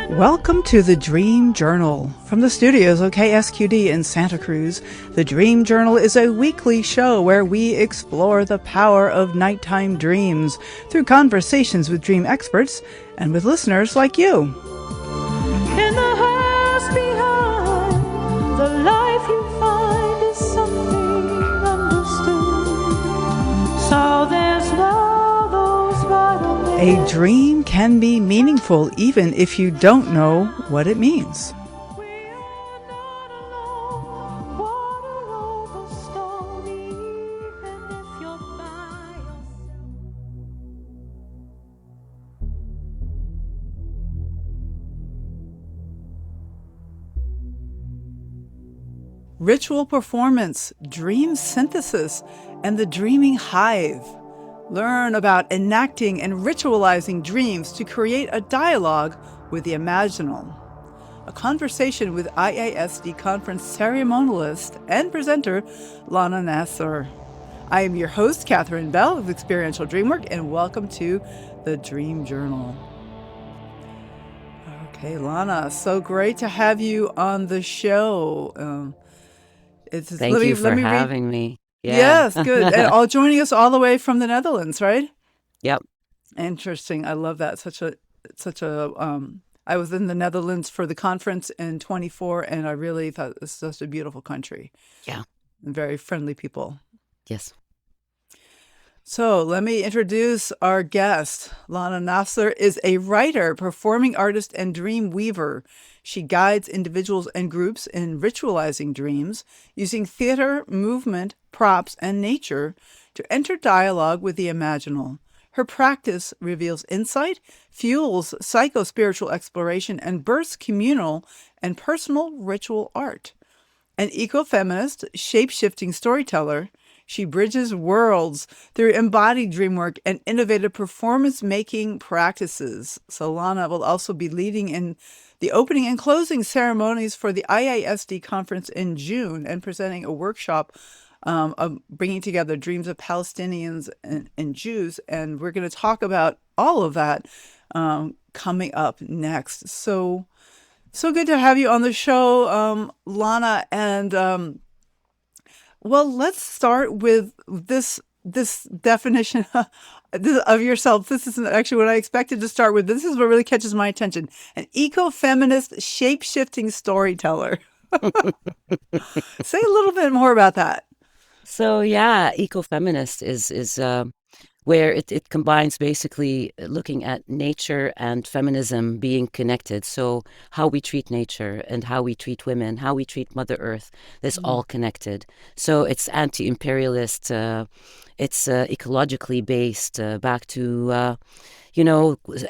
Welcome to the Dream Journal. From the studios of KSQD in Santa Cruz, the Dream Journal is a weekly show where we explore the power of nighttime dreams through conversations with dream experts and with listeners like you. In the house behind, the life you find is something understood. So there's love, those vital A dream can be meaningful even if you don't know what it means. We are not alone. Water over stone, even if you're by yourself. Ritual performance, dream synthesis, and the Dreaming Hive. Learn about enacting and ritualizing dreams to create a dialogue with the imaginal. A conversation with IASD conference ceremonialist and presenter Lana Nasser. I am your host, Catherine Bell of Experiential Dreamwork, and welcome to the Dream Journal. Okay, Lana, so great to have you on the show. Thank you for having me. Yeah. Yes, good. And all joining us all the way from the Netherlands, right? Yep. Interesting. I love that. I was in the Netherlands for the conference in 24, and I really thought it was such a beautiful country. Yeah. And very friendly people. Yes. So let me introduce our guest. Lana Nasser is a writer, performing artist, and dream weaver. She guides individuals and groups in ritualizing dreams, using theater, movement, props, and nature to enter dialogue with the imaginal. Her practice reveals insight, fuels psycho-spiritual exploration, and births communal and personal ritual art. An ecofeminist, shape-shifting storyteller, she bridges worlds through embodied dreamwork and innovative performance-making practices. So Lana will also be leading in the opening and closing ceremonies for the IASD conference in June and presenting a workshop of bringing together dreams of Palestinians and Jews. And we're going to talk about all of that coming up next. So good to have you on the show, Lana. And well, let's start with this definition of yourself. This isn't actually what I expected to start with. This is what really catches my attention. An ecofeminist, shape-shifting storyteller. Say a little bit more about that. So yeah, ecofeminist is where it combines basically looking at nature and feminism being connected. So how we treat nature and how we treat women, how we treat Mother Earth, that's all connected. So it's anti-imperialist, it's ecologically based, back to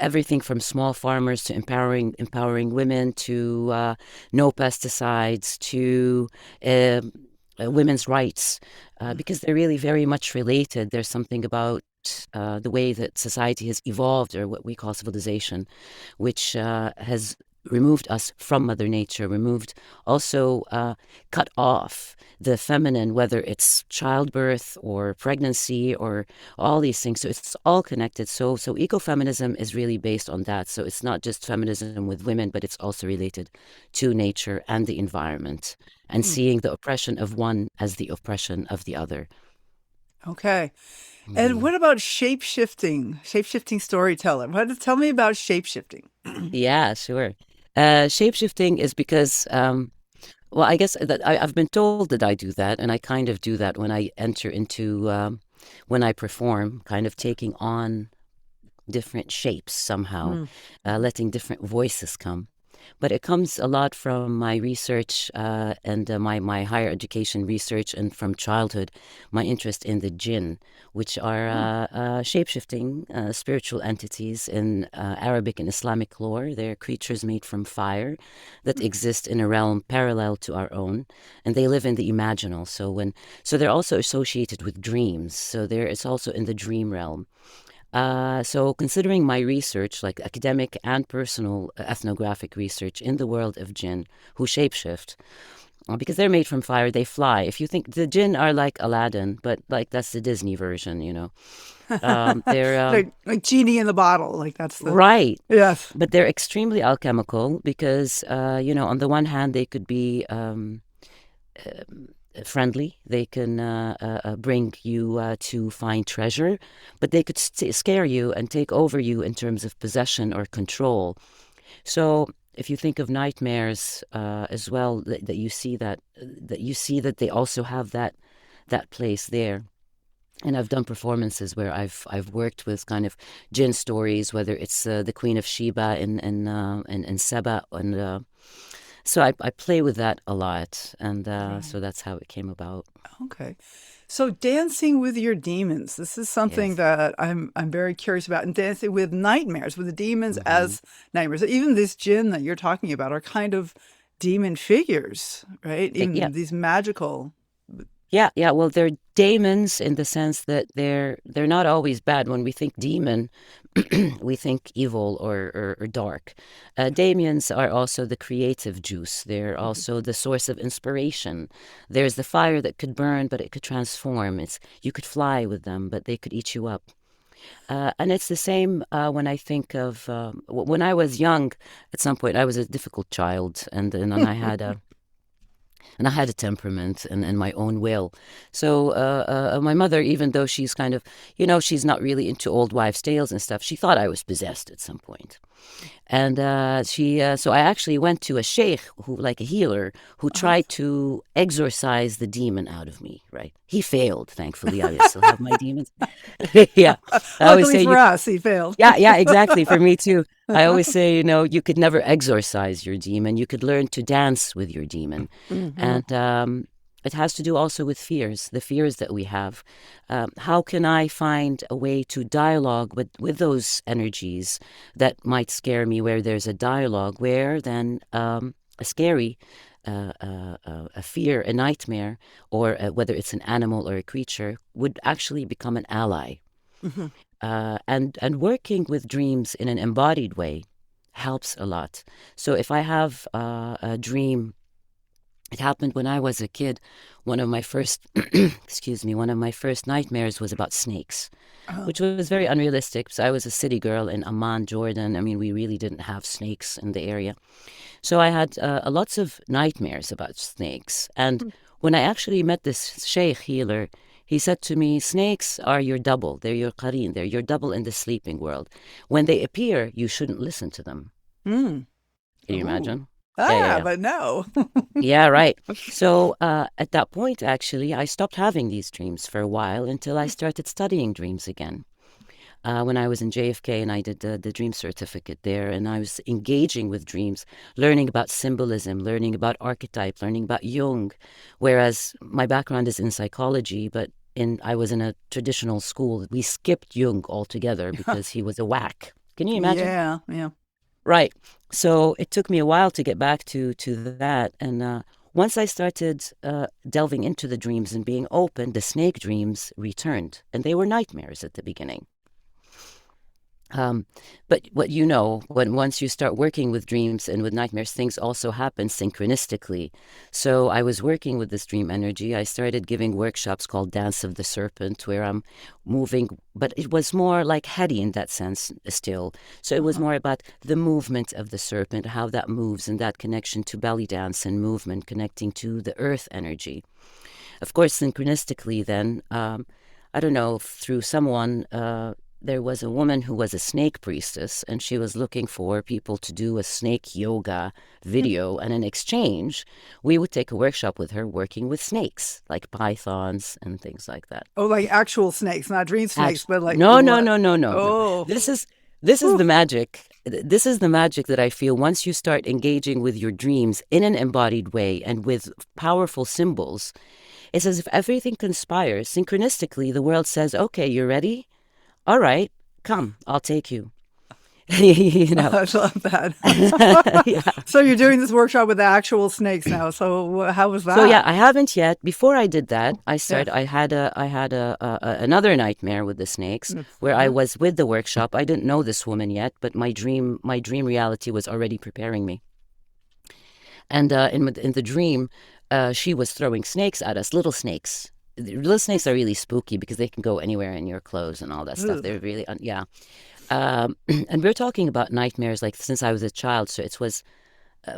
everything from small farmers to empowering women to no pesticides to women's rights, because they're really very much related. There's something about the way that society has evolved, or what we call civilization, which has removed us from Mother Nature, cut off the feminine, whether it's childbirth or pregnancy or all these things. So it's all connected. So ecofeminism is really based on that. So it's not just feminism with women, but it's also related to nature and the environment, and seeing the oppression of one as the oppression of the other. Okay. And what about shape-shifting storyteller? Tell me about shape-shifting. Yeah, sure. Shape-shifting is because, I guess that I've been told that I do that, and I kind of do that when I enter into, when I perform, kind of taking on different shapes somehow, letting different voices come. But it comes a lot from my research and my higher education research, and from childhood, my interest in the jinn, which are shape-shifting spiritual entities in Arabic and Islamic lore. They're creatures made from fire that exist in a realm parallel to our own, and they live in the imaginal. So they're also associated with dreams. So it's also in the dream realm. So considering my research, like academic and personal ethnographic research in the world of jinn who shapeshift, because they're made from fire, they fly. If you think the jinn are like Aladdin, but like that's the Disney version, you know. They're Like genie in the bottle. Like that's the right, yes. but they're extremely alchemical because, on the one hand, they could be friendly. They can bring you to find treasure, but they could scare you and take over you in terms of possession or control. So if you think of nightmares as well, that you see that they also have that place there. And I've done performances where I've worked with kind of jinn stories, whether it's the Queen of Sheba in Seba, and so I play with that a lot, and so that's how it came about. Okay. So dancing with your demons. This is something Yes. that I'm very curious about. And dancing with nightmares, with the demons Hmm. as nightmares. Even this jinn that you're talking about are kind of demon figures, right? Yeah, Even these magical. yeah. Well, they're daemons in the sense that they're not always bad. When we think demon, we think evil or dark. Daemons are also the creative juice. They're also the source of inspiration. There's the fire that could burn, but it could transform. You could fly with them, but they could eat you up. And it's the same when I think of when I was young. At some point, I was a difficult child, and I had a temperament and my own will. So my mother, even though she's kind of, she's not really into old wives' tales and stuff, she thought I was possessed at some point. And so I actually went to a sheikh, like a healer, who Uh-huh. tried to exorcise the demon out of me. Right? He failed. Thankfully, I still have my demons. Yeah, I always Luckily say for you. us, he failed. Yeah, exactly. For me too. I always say, you could never exorcise your demon. You could learn to dance with your demon. Hmm. And it has to do also with fears, the fears that we have. How can I find a way to dialogue with those energies that might scare me, where there's a dialogue, where then a scary, a fear, a nightmare, or whether it's an animal or a creature, would actually become an ally. Hmm. And working with dreams in an embodied way helps a lot. So if I have a dream, it happened when I was a kid. One of my first, excuse me, one of my first nightmares was about snakes, Oh. which was very unrealistic because I was a city girl in Amman, Jordan. I mean, we really didn't have snakes in the area. So I had lots of nightmares about snakes. And when I actually met this sheikh healer, he said to me, snakes are your double. They're your qareen. They're your double in the sleeping world. When they appear, you shouldn't listen to them. Mm. Can you Oh. imagine? Yeah, yeah, Ah, yeah. but no. Yeah, right. So at that point, actually, I stopped having these dreams for a while until I started studying dreams again. When I was in JFK and I did the dream certificate there, and I was engaging with dreams, learning about symbolism, learning about archetype, learning about Jung, whereas my background is in psychology, but I was in a traditional school. We skipped Jung altogether because he was a whack. Can you imagine? Yeah, yeah. Right. So it took me a while to get back to that. And once I started delving into the dreams and being open, the snake dreams returned. And they were nightmares at the beginning. Um, but when once you start working with dreams and with nightmares, things also happen synchronistically. So I was working with this dream energy. I started giving workshops called Dance of the Serpent, where I'm moving, but it was more like heady in that sense still. So it was Uh-huh. more about the movement of the serpent, how that moves, and that connection to belly dance and movement, connecting to the earth energy. Of course, synchronistically, then, I don't know, through someone, there was a woman who was a snake priestess, and she was looking for people to do a snake yoga video. And in exchange, we would take a workshop with her working with snakes, like pythons and things like that. Oh, like actual snakes, not dream snakes, but like No, no, what? no, no, no, no. Oh, This is whew. the magic. This is the magic that I feel once you start engaging with your dreams in an embodied way and with powerful symbols. It's as if everything conspires. Synchronistically, the world says, okay, you're ready? All right, come, I'll take you. you know. I love that. Yeah. So you're doing this workshop with actual snakes now. So how was So yeah, that? I haven't yet. Before I did that, Yeah. I had another nightmare with the snakes where I Uh-huh. was with the workshop. I didn't know this woman yet, but my dream reality was already preparing me. And in the dream, she was throwing snakes at us, little snakes. The little snakes are really spooky because they can go anywhere in your clothes and all that stuff. Ugh. They're really, yeah. And we're talking about nightmares like since I was a child. So it was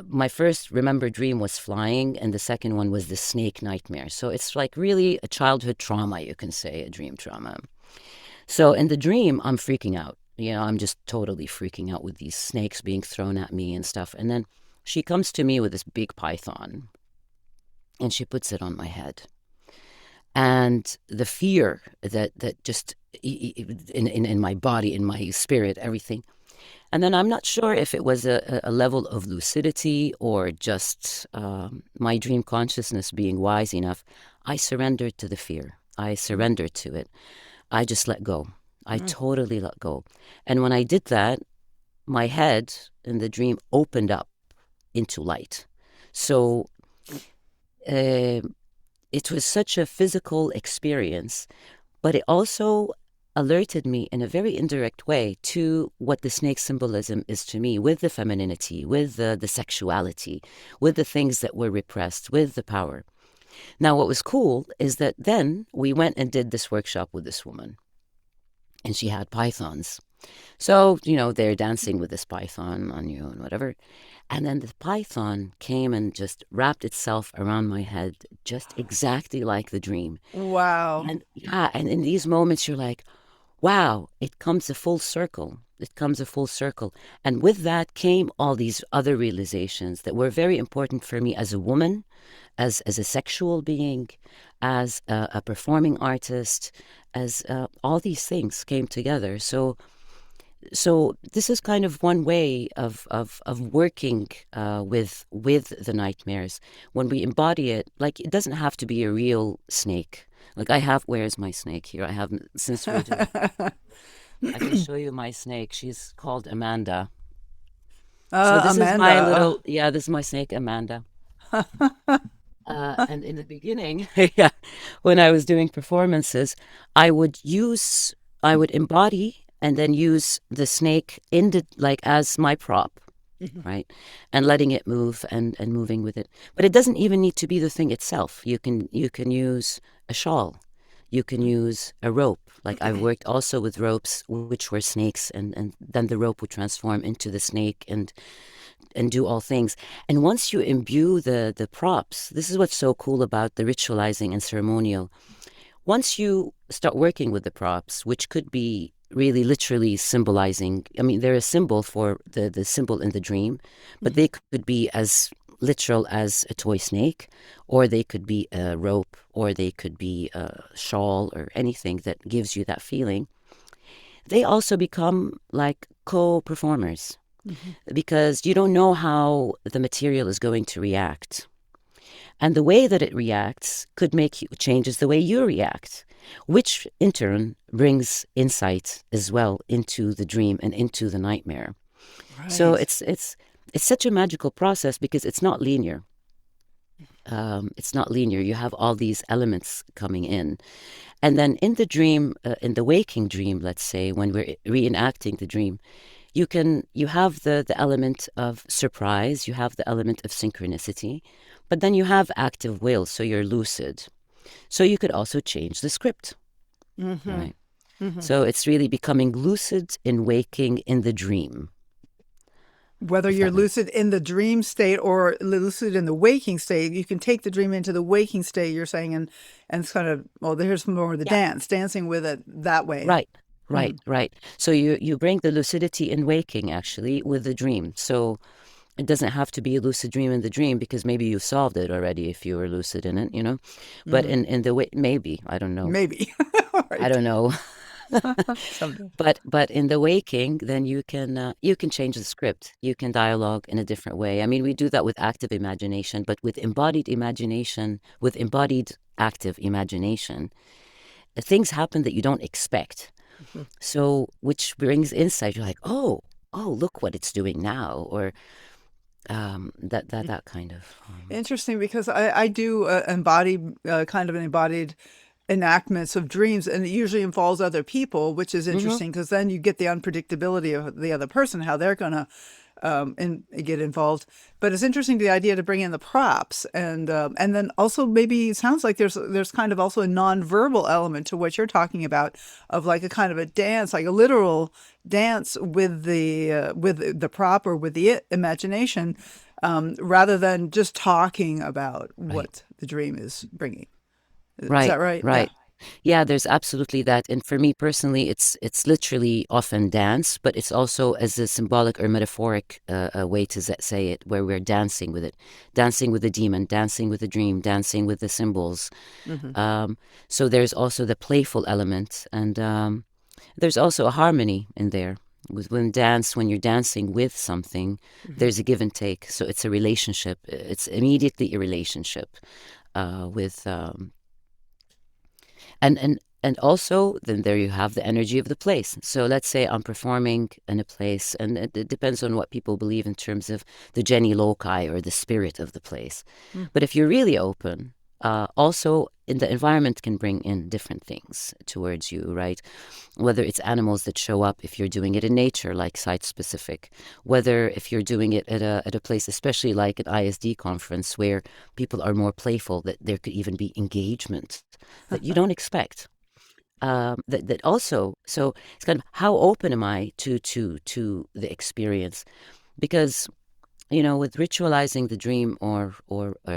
my first remembered dream was flying, and the second one was the snake nightmare. So it's like really a childhood trauma, you can say, a dream trauma. So in the dream, I'm freaking out. I'm just totally freaking out with these snakes being thrown at me and stuff. And then she comes to me with this big python and she puts it on my head. And the fear that just in my body, in my spirit, everything. And then I'm not sure if it was a level of lucidity or just my dream consciousness being wise enough. I surrendered to the fear. I surrendered to it. I just let go. I totally let go. And when I did that, my head in the dream opened up into light. So uh, it was such a physical experience, but it also alerted me in a very indirect way to what the snake symbolism is to me, with the femininity, with the sexuality, with the things that were repressed, with the power. Now, what was cool is that then we went and did this workshop with this woman, and she had pythons. So, they're dancing with this python on you and whatever. And then the python came and just wrapped itself around my head, just exactly like the dream. Wow. And yeah, and in these moments, you're like, wow, it comes a full circle. It comes a full circle. And with that came all these other realizations that were very important for me as a woman, as a sexual being, as a performing artist, as all these things came together. So this is kind of one way of working with the nightmares. When we embody it, like it doesn't have to be a real snake. Like where's my snake here? I have, since we're doing, I can show you my snake. She's called Amanda. So this is Amanda. my little, yeah, this is my snake, Amanda. And in the beginning, yeah, when I was doing performances, I would embody and then use the snake as my prop, right? And letting it move and moving with it. But it doesn't even need to be the thing itself. You can use a shawl. You can use a rope. Like I've worked also with ropes, which were snakes, and then the rope would transform into the snake and do all things. And once you imbue the props, this is what's so cool about the ritualizing and ceremonial. Once you start working with the props, which could be really literally symbolizing, I mean, they're a symbol for the symbol in the dream, but they could be as literal as a toy snake, or they could be a rope, or they could be a shawl, or anything that gives you that feeling. They also become like co-performers, because you don't know how the material is going to react. And the way that it reacts could changes the way you react, which in turn brings insight as well into the dream and into the nightmare. Right. So it's such a magical process because it's not linear. It's not linear. You have all these elements coming in. And then in the dream, in the waking dream, let's say, when we're reenacting the dream, you have the element of surprise, you have the element of synchronicity, but then you have active will, so you're lucid. So you could also change the script, right? So it's really becoming lucid in waking in the dream. Whether you're lucid in the dream state or lucid in the waking state, you can take the dream into the waking state, you're saying, and it's kind of, well, here's more of the dancing with it that way. Right. So you bring the lucidity in waking, actually, with the dream. So it doesn't have to be a lucid dream in the dream, because maybe you solved it already if you were lucid in it, But in the way, maybe, I don't know. Maybe. I don't know. Someday. But in the waking, then you can change the script. You can dialogue in a different way. I mean, we do that with active imagination, but with embodied imagination, with embodied active imagination, things happen that you don't expect. So, which brings insight. You're like, oh, look what it's doing now, or that kind of. Interesting, because I do kind of an embodied enactments of dreams, and it usually involves other people, which is interesting because then you get the unpredictability of the other person, how they're going to and get involved. But it's interesting the idea to bring in the props, and then also maybe it sounds like there's kind of also a nonverbal element to what you're talking about, of like a kind of a dance, like a literal dance with the prop or with the imagination, rather than just talking about Right. what the dream is bringing. Is Right. that right? Yeah. Right. Yeah, there's absolutely that. And for me personally, it's literally often dance, but it's also as a symbolic or metaphoric way to say it, where we're dancing with it, dancing with the demon, dancing with the dream, dancing with the symbols. Hmm. Um, so there's also the playful element, and there's also a harmony in there. When you're dancing with something, Hmm. there's a give and take. So it's a relationship. It's immediately a relationship with and also then there you have the energy of the place. So let's say I'm performing in a place, and it depends on what people believe in terms of the Jenny loci or the spirit of the place. But if you're really open, also in the environment can bring in different things towards you, right? Whether it's animals that show up if you're doing it in nature, like site specific, whether if you're doing it at a place, especially like an ISD conference where people are more playful, that there could even be engagement that you don't expect. That also, so it's kind of how open am I to the experience? Because with ritualizing the dream or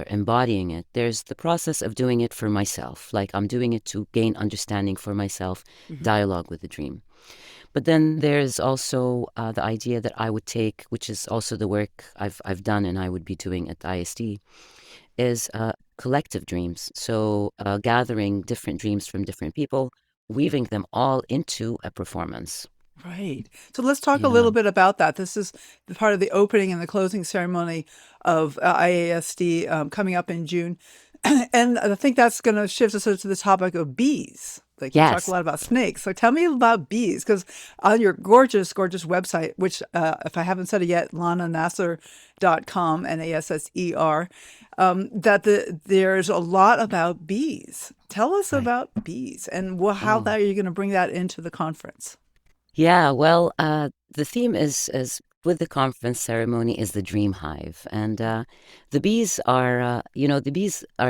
embodying it, there's the process of doing it for myself. Like I'm doing it to gain understanding for myself, Hmm. dialogue with the dream. But then there's also the idea that I would take, which is also the work I've done and I would be doing at ISD, is collective dreams. So gathering different dreams from different people, weaving them all into a performance. Right. So let's talk a Yeah. little bit about that. This is the part of the opening and the closing ceremony of IASD, coming up in June. And I think that's going to shift us to the topic of bees. Like you talk a Yes. lot about snakes. So tell me about bees, because on your gorgeous, gorgeous website, which, if I haven't said it yet, lananasser.com, Nasser, there's a lot about bees. Tell us Right. about bees and how Oh. that you're going to bring that into the conference. Yeah, well, the theme is with the conference ceremony is the Dream Hive, and the bees are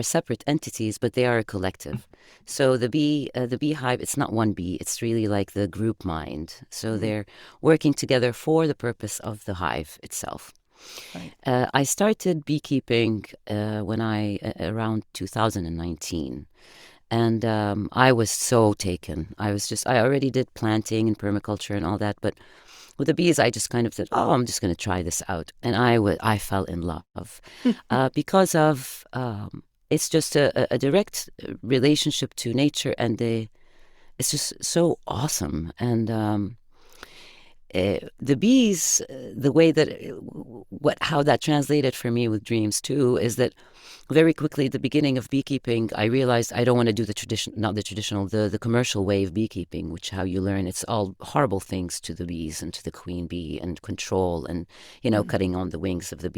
separate entities, but they are a collective. So the beehive, it's not one bee; it's really like the group mind. So Mm, they're working together for the purpose of the hive itself. right. I started beekeeping when around 2019. And I was so taken. I already did planting and permaculture and all that, but with the bees, I just kind of said, "Oh, I'm just going to try this out," and I fell in love because of it's just a direct relationship to nature, and it's just so awesome. And the bees, the way that how that translated for me with dreams too is that very quickly at the beginning of beekeeping, I realized I don't want to do not the traditional, the commercial way of beekeeping, which how you learn it's all horrible things to the bees and to the queen bee and control and Mm. cutting on the wings of the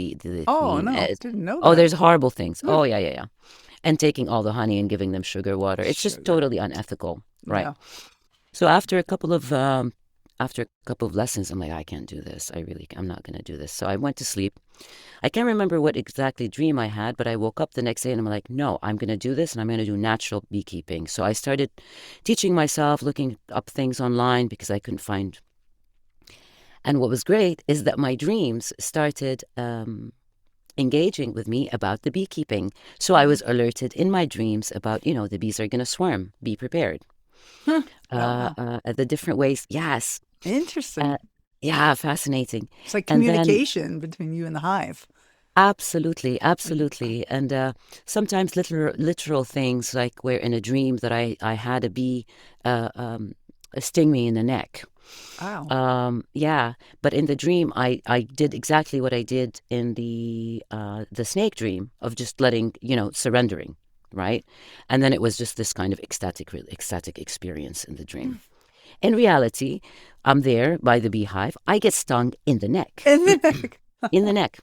Oh, queen. no, didn't know Oh, that. there's horrible things. Ugh, Oh yeah, yeah, yeah, and taking all the honey and giving them sugar water. It's just sugar. totally unethical, right? Yeah. So after a couple of lessons, I'm like, I can't do this. I'm not going to do this. So I went to sleep. I can't remember what exactly dream I had, but I woke up the next day and I'm like, no, I'm going to do this and I'm going to do natural beekeeping. So I started teaching myself, looking up things online because I couldn't find. And what was great is that my dreams started engaging with me about the beekeeping. So I Mm. was alerted in my dreams about, the bees are going to swarm. Be prepared. Huh. Oh, wow. The different ways. Yes. Interesting. Uh, yeah, fascinating. It's like And then communication between you and the hive. absolutely, Mm. absolutely. And sometimes literal things like where in a dream that I had a bee uh, um, sting me in the neck. Wow. Yeah, but in the dream, I did exactly what I did in the snake dream of just letting, surrendering, right? And then it was just this kind of ecstatic experience in the dream. In reality, I'm there by the beehive. I get stung in the neck, And then, in the neck.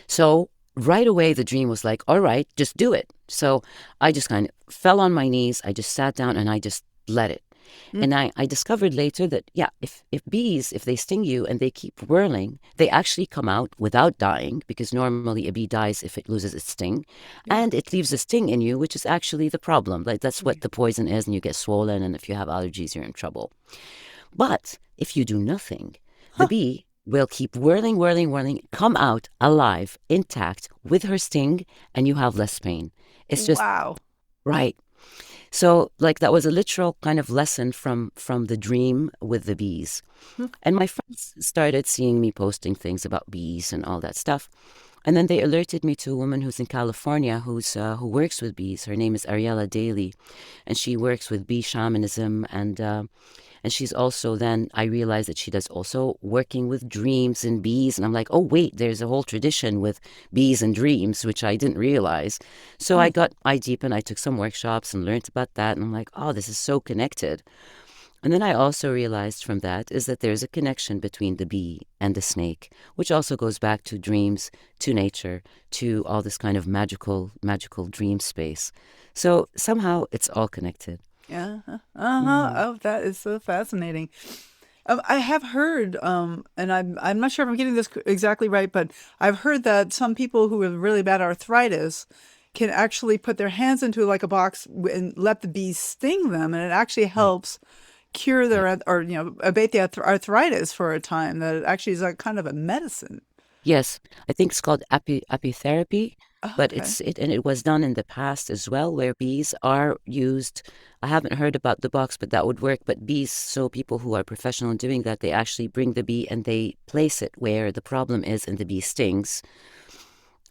So right away, the dream was like, all right, just do it. So I just kind of fell on my knees. I just sat down and I just let it. Mm. And I discovered later that, yeah, if bees, if they sting you and they keep whirling, they actually come out without dying, because normally a bee dies if it loses its sting. Yeah. And it leaves a sting in you, which is actually the problem. Like, that's what Right. the poison is, and you get swollen. And if you have allergies, you're in trouble. But if you do nothing, the Huh. bee will keep whirling, whirling, whirling, come out alive, intact, with her sting, and you have less pain. It's just Wow. right. So, like, that was a literal kind of lesson from the dream with the bees. Hmm. And my friends started seeing me posting things about bees and all that stuff. And then they alerted me to a woman who's in California who works with bees. Her name is Ariella Daly, and she works with bee shamanism. And she's also, then I realized that she does also working with dreams and bees. And I'm like, oh, wait, there's a whole tradition with bees and dreams, which I didn't realize. So Hmm. I deepened, I took some workshops and learned about that. And I'm like, oh, this is so connected. And then I also realized from that is that there's a connection between the bee and the snake, which also goes back to dreams, to nature, to all this kind of magical dream space. So somehow it's all connected. Yeah. Uh-huh. Mm. Oh, that is so fascinating. I have heard, and I'm not sure if I'm getting this exactly right, but I've heard that some people who have really bad arthritis can actually put their hands into like a box and let the bees sting them, and it actually Right, helps cure right. or abate the arthritis for a time. That it actually is like kind of a medicine. Yes, I think it's called apitherapy, Oh, but okay. and it was done in the past as well, where bees are used. I haven't heard about the box, but that would work. But bees, so people who are professional in doing that, they actually bring the bee and they place it where the problem is, and the bee stings.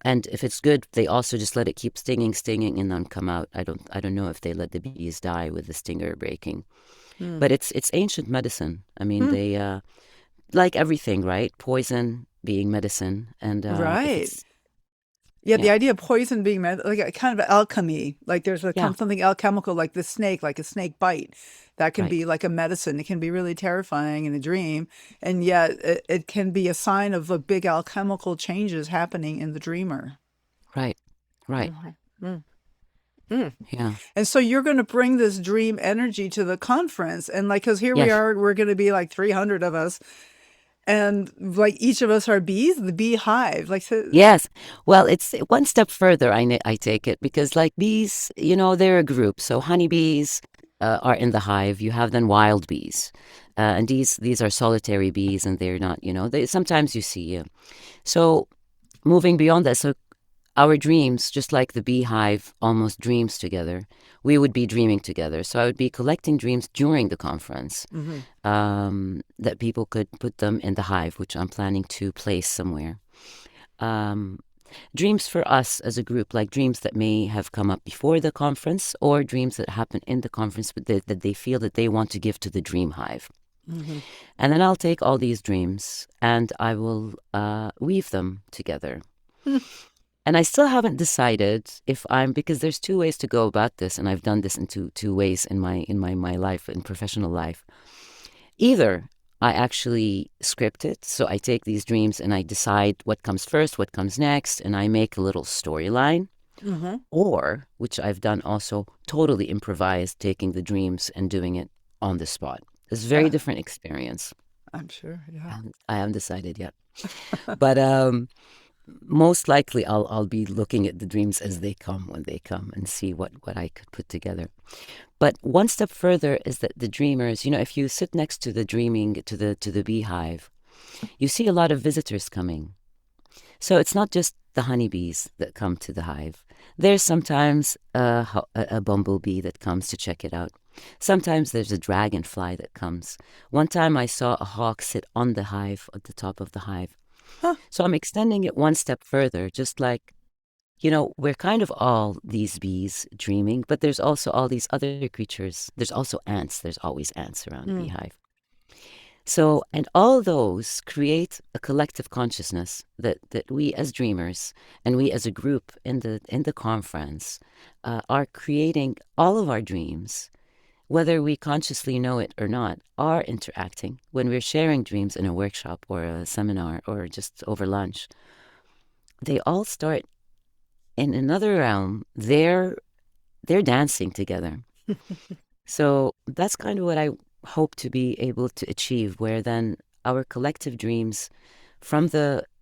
And if it's good, they also just let it keep stinging, stinging, and then come out. I don't know if they let the bees die with the stinger breaking, Hmm. but it's ancient medicine. I mean, Hmm. they like everything, right? Poison being medicine, and if Right. it's Yeah, yeah, the idea of poison being like a kind of alchemy, like there's a yeah, something alchemical, like the snake, like a snake bite, that can right, be like a medicine. It can be really terrifying in a dream, and yet it can be a sign of a big alchemical changes happening in the dreamer. right, right, Mhm. Mm. Mm. yeah, And so you're going to bring this dream energy to the conference, and like, because here we yes, are, we're going to be like 300 of us, and like each of us are bees, the bee hive, like so. yes. Well, it's one step further. I take it, because like bees, they're a group. So honeybees are in the hive. You have then wild bees, and these are solitary bees, and they're not. They sometimes you see. So moving beyond that, so our dreams, just like the beehive almost dreams together, we would be dreaming together. So I would be collecting dreams during the conference, Mhm. that people could put them in the hive, which I'm planning to place somewhere. Um, Dreams for us as a group, like dreams that may have come up before the conference, or dreams that happen in the conference, but that they feel that they want to give to the dream hive. Mhm. And then I'll take all these dreams and I will weave them together. And I still haven't decided if I'm, because there's two ways to go about this, and I've done this in two ways in my life, in professional life. Either I actually script it, so I take these dreams and I decide what comes first, what comes next, and I make a little storyline. Mhm. Or, which I've done also, totally improvised, taking the dreams and doing it on the spot. It's a very Yeah, different experience. I'm sure. Yeah. I haven't decided yet, but most likely I'll be looking at the dreams as they come, when they come, and see what I could put together. But one step further is that the dreamers, if you sit next to the dreaming, to the beehive, you see a lot of visitors coming. So it's not just the honeybees that come to the hive. There's sometimes a bumblebee that comes to check it out. Sometimes there's a dragonfly that comes. One time I saw a hawk sit on the hive, at the top of the hive. Huh. So I'm extending it one step further, just like, we're kind of all these bees dreaming, but there's also all these other creatures. There's also ants. There's always ants around a Mm. beehive. So, and all those create a collective consciousness that we as dreamers, and we as a group in the conference, are creating. All of our dreams, whether we consciously know it or not, are interacting when we're sharing dreams in a workshop or a seminar or just over lunch. They all start in another realm. They're dancing together. So that's kind of what I hope to be able to achieve, where then our collective dreams from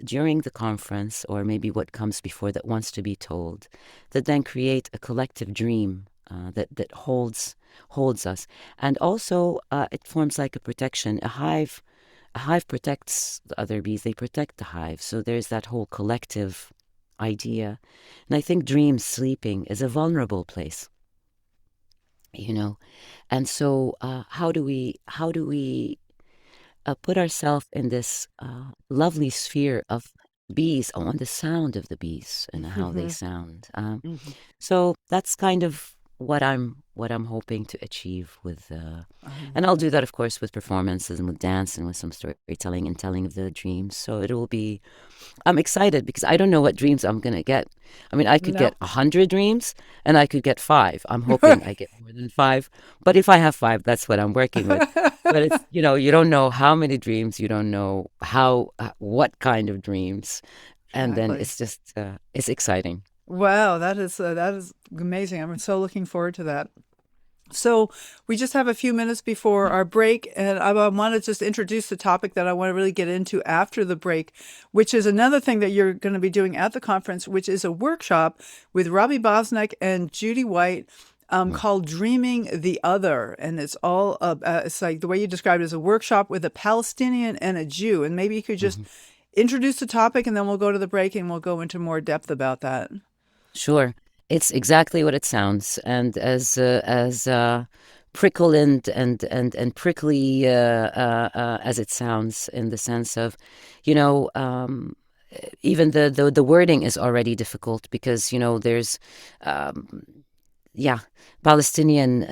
during the conference, or maybe what comes before that wants to be told, that then create a collective dream that holds us. And also it forms like a protection. A hive protects the other bees, they protect the hive. So there's that whole collective idea. And I think dream sleeping is a vulnerable place, you know. And so how do we put ourselves in this lovely sphere of bees, on the sound of the bees and how they sound. Mhm. So that's kind of what I'm hoping to achieve with, I and love I'll it. do that, of course, with performances and with dance and with some storytelling and telling of the dreams. So it will be. I'm excited because I don't know what dreams I'm gonna get. I mean, I could No. get 100 dreams, and I could get five. I'm hoping I get more than five. But if I have five, that's what I'm working with. But it's, you don't know how many dreams, you don't know what kind of dreams, and then Exactly. it's just it's exciting. Wow, that is amazing. I'm so looking forward to that. So we just have a few minutes before our break, and I want to just introduce the topic that I want to really get into after the break, which is another thing that you're going to be doing at the conference, which is a workshop with Robbie Bosnick and Judy White, Mm. called Dreaming the Other. And it's all, it's like the way you described it as a workshop with a Palestinian and a Jew. And maybe you could just Mhm. introduce the topic and then we'll go to the break and we'll go into more depth about that. Sure, it's exactly what it sounds, and as prickle and prickly as it sounds, in the sense of, you know, even the wording is already difficult because there's um, yeah, Palestinian,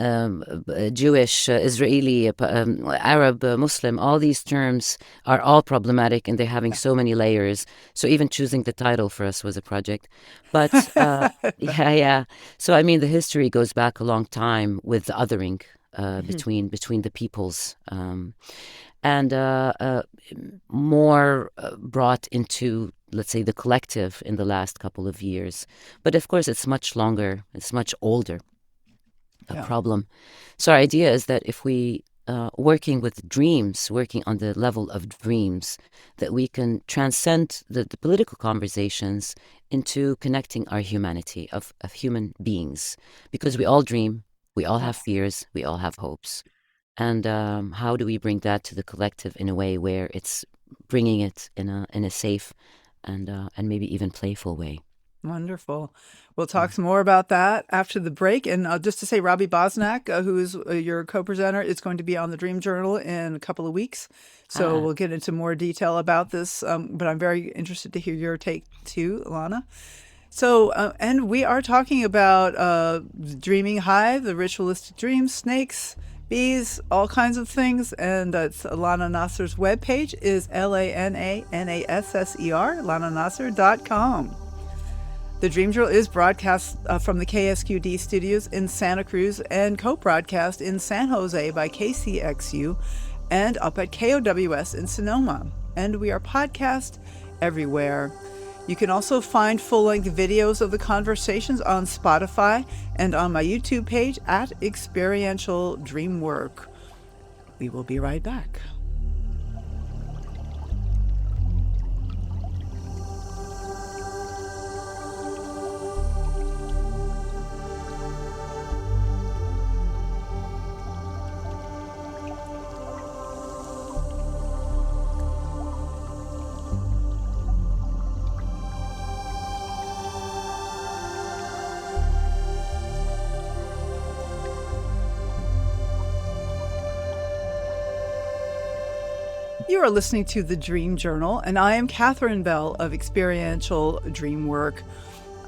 Jewish, Israeli, Arab, Muslim, all these terms are all problematic and they're having so many layers. So even choosing the title for us was a project. But yeah, yeah. So I mean, the history goes back a long time with the othering between the peoples. And more brought into, let's say, the collective in the last couple of years. But of course, it's much longer, it's much older a Yeah. problem. So our idea is that if we working with dreams, working on the level of dreams, that we can transcend the political conversations into connecting our humanity of human beings, because we all dream, we all have fears, we all have hopes. And how do we bring that to the collective in a way where it's bringing it in a safe and maybe even playful way? Wonderful. We'll Mm. talk some more about that after the break. And just to say, Robbie Bosnack, who is your co-presenter, is going to be on the Dream Journal in a couple of weeks. So Ah, we'll get into more detail about this. But I'm very interested to hear your take too, Lana. So, and we are talking about Dreaming Hive, the ritualistic dreams, snakes, bees, all kinds of things. And it's Lana Nasser's webpage is LANANASSER, lananasser.com. The Dream Drill is broadcast from the KSQD studios in Santa Cruz and co-broadcast in San Jose by KCXU and up at KOWS in Sonoma. And we are podcast everywhere. You can also find full-length videos of the conversations on Spotify and on my YouTube page at Experiential Dreamwork. We will be right back. You are listening to The Dream Journal, and I am Catherine Bell of Experiential Dreamwork.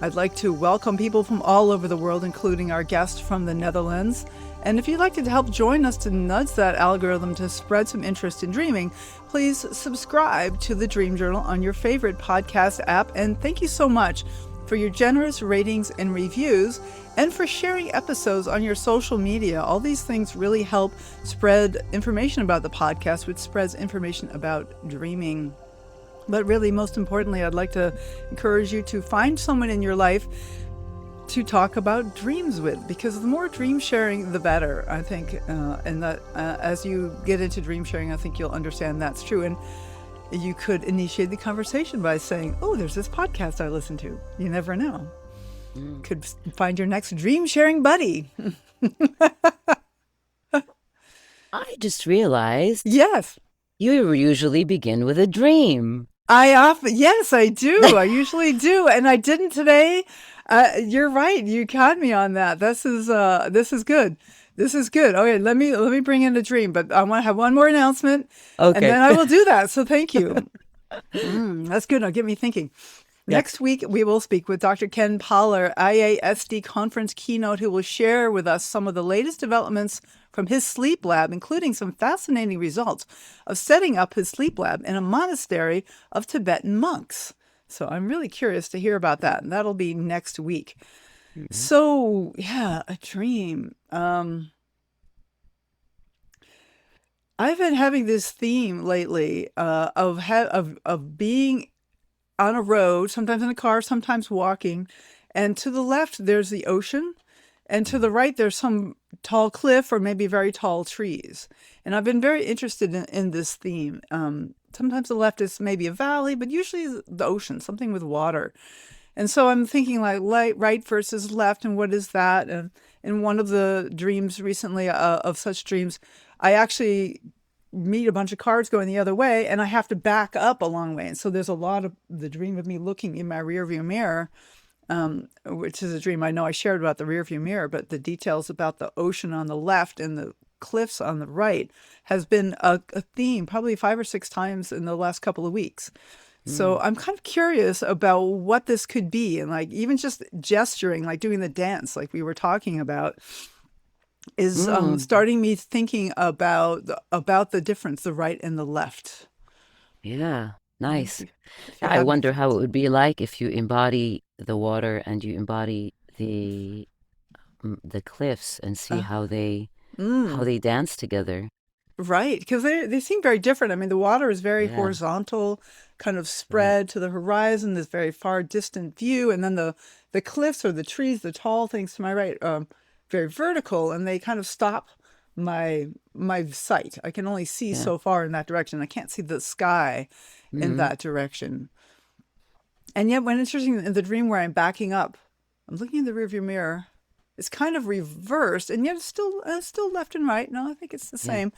I'd like to welcome people from all over the world, including our guest from the Netherlands. And if you'd like to help join us to nudge that algorithm to spread some interest in dreaming, please subscribe to The Dream Journal on your favorite podcast app. And thank you so much for your generous ratings and reviews, and for sharing episodes on your social media. All these things really help spread information about the podcast, which spreads information about dreaming. But really, most importantly, I'd like to encourage you to find someone in your life to talk about dreams with, because the more dream sharing, the better, I think. And that as you get into dream sharing, I think you'll understand that's true. And you could initiate the conversation by saying, oh, there's this podcast I listen to. You never know. Could find your next dream sharing buddy. I just realized Yes. you usually begin with a dream. Yes, I do. I usually do. And I didn't today. You're right. You caught me on that. This is good. This is good. Okay, let me bring in a dream, but I want to have one more announcement, and Okay. then I will do that. So thank you. That's good. Now get me thinking. Yeah. Next week, we will speak with Dr. Ken Poller, IASD conference keynote, who will share with us some of the latest developments from his sleep lab, including some fascinating results of setting up his sleep lab in a monastery of Tibetan monks. So I'm really curious to hear about that, and that'll be next week. So, yeah, a dream. I've been having this theme lately of being on a road, sometimes in a car, sometimes walking, and to the left there's the ocean, and to the right there's some tall cliff or maybe very tall trees. And I've been very interested in this theme. Sometimes the left is maybe a valley, but usually the ocean, something with water. And so I'm thinking like right versus left, and what is that? And in one of the dreams recently, of such dreams, I actually meet a bunch of cars going the other way, and I have to back up a long way. And so there's a lot of the dream of me looking in my rearview mirror, which is a dream I know I shared about the rearview mirror, but the details about the ocean on the left and the cliffs on the right has been a theme probably 5 or 6 times in the last couple of weeks. So I'm kind of curious about what this could be, and like even just gesturing, like doing the dance, like we were talking about, is starting me thinking about the difference, the right and the left. Yeah, nice. If you I have any wonder how thoughts. it would be like if you embody the water and you embody the cliffs and see Uh, how they dance together. right, because they seem very different. I mean, the water is very Yeah, horizontal, kind of right. spread to the horizon, this very far distant view, and then the cliffs or the trees, the tall things to my right, very vertical, and they kind of stop my sight. I can only see Yeah. so far in that direction. I can't see the sky in Hmm. that direction. And yet, when interesting in the dream where I'm backing up, I'm looking in the rearview mirror. It's kind of reversed, and yet it's still left and right. No, I think it's the Yeah. same.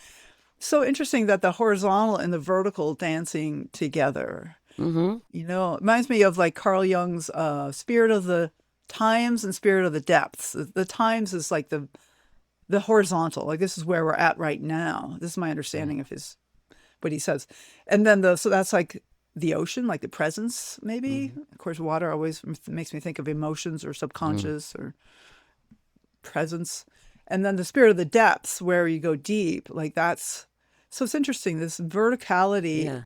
So interesting that the horizontal and the vertical dancing together. Hmm. It reminds me of like Carl Jung's Spirit of the Times and Spirit of the Depths. The times is like the horizontal. Like this is where we're at right now. This is my Yeah. understanding of what he says. And then so that's like the ocean, like the presence, maybe. Hmm. Of course, water always makes me think of emotions or Mm. subconscious or presence. And then the spirit of the depths, where you go deep, like that's so it's interesting. This verticality. Yeah.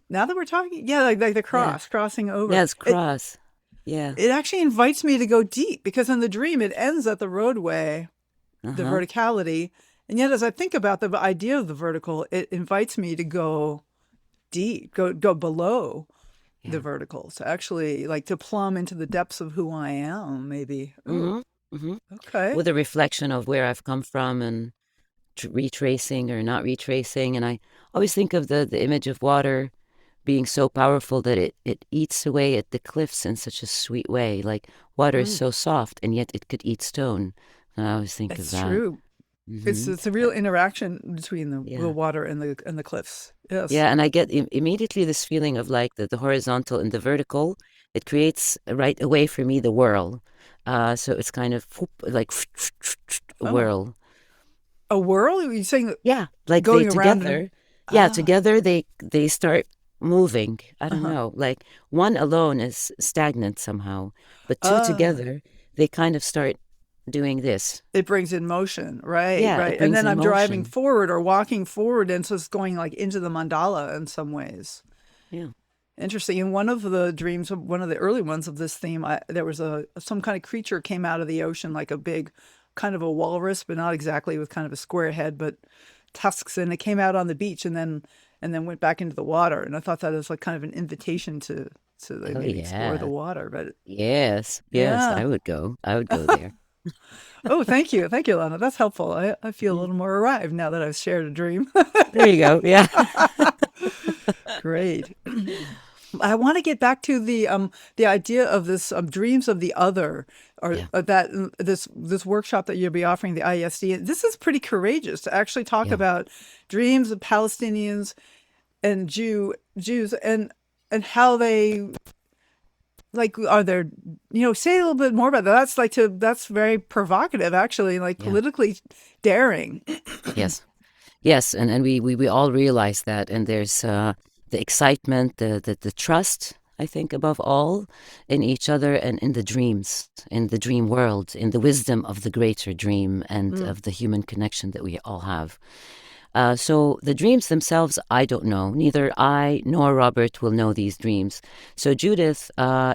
Now that we're talking, yeah, like the Yeah. crossing over. Yeah, it's cross. Yeah. It actually invites me to go deep, because in the dream it ends at the roadway, the Uh-huh. verticality. And yet as I think about the idea of the vertical, it invites me to go deep, go below the Yeah. vertical. So actually like to plumb into the depths of who I am, maybe. Oh, Hmm. Hmm. okay. With a reflection of where I've come from and retracing or not retracing. And I always think of the image of water being so powerful that it eats away at the cliffs in such a sweet way. Like water is Mm, so soft and yet it could eat stone. And I always think of that's that. true. It's Hmm. it's a real interaction between the Yeah. water and the cliffs. Yes. Yeah. And I get immediately this feeling of like the horizontal and the vertical. It creates right away for me the whirl. So it's kind of whoop, like a Oh, whirl. a whirl? Are you saying Yeah, like they going around and together. Yeah, ah, together they start moving. I don't uh-huh. know. Like one alone is stagnant somehow, but two Ah, together they kind of start doing this. it brings in motion. Right, Yeah, it right. And brings then in I'm driving motion. forward or walking forward, and so it's going like into the mandala in some ways. Yeah. Interesting. In one of the dreams, one of the early ones of this theme, there was some kind of creature came out of the ocean, like a big, kind of a walrus, but not exactly, with kind of a square head, but tusks, and it came out on the beach and then went back into the water. And I thought that was like kind of an invitation so they Oh maybe explore the yeah. water. But Yes. Yes, yeah. I would go. I would go there. Oh, thank you, Lana. That's helpful. I feel a Mhm. little more arrived now that I've shared a dream. There you go. Yeah. Great. I want to get back to the idea of this dreams of the other, or Yeah. that this workshop that you'll be offering the ISD. This is pretty courageous to actually talk Yeah. about dreams of Palestinians and Jews and how they like are there, say a little bit more about that. That's very provocative, actually, like Yeah. politically daring. Yes. Yes, and we all realize that, and there's the excitement, the trust, I think, above all, in each other and in the dreams, in the dream world, in the wisdom of the greater dream and Mm. of the human connection that we all have. So the dreams themselves, I don't know. Neither I nor Robert will know these dreams. So Judith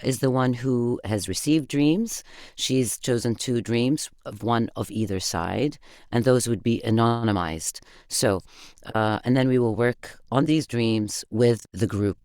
is the one who has received dreams. She's chosen two dreams, of one of either side, and those would be anonymized. So, and then we will work on these dreams with the group.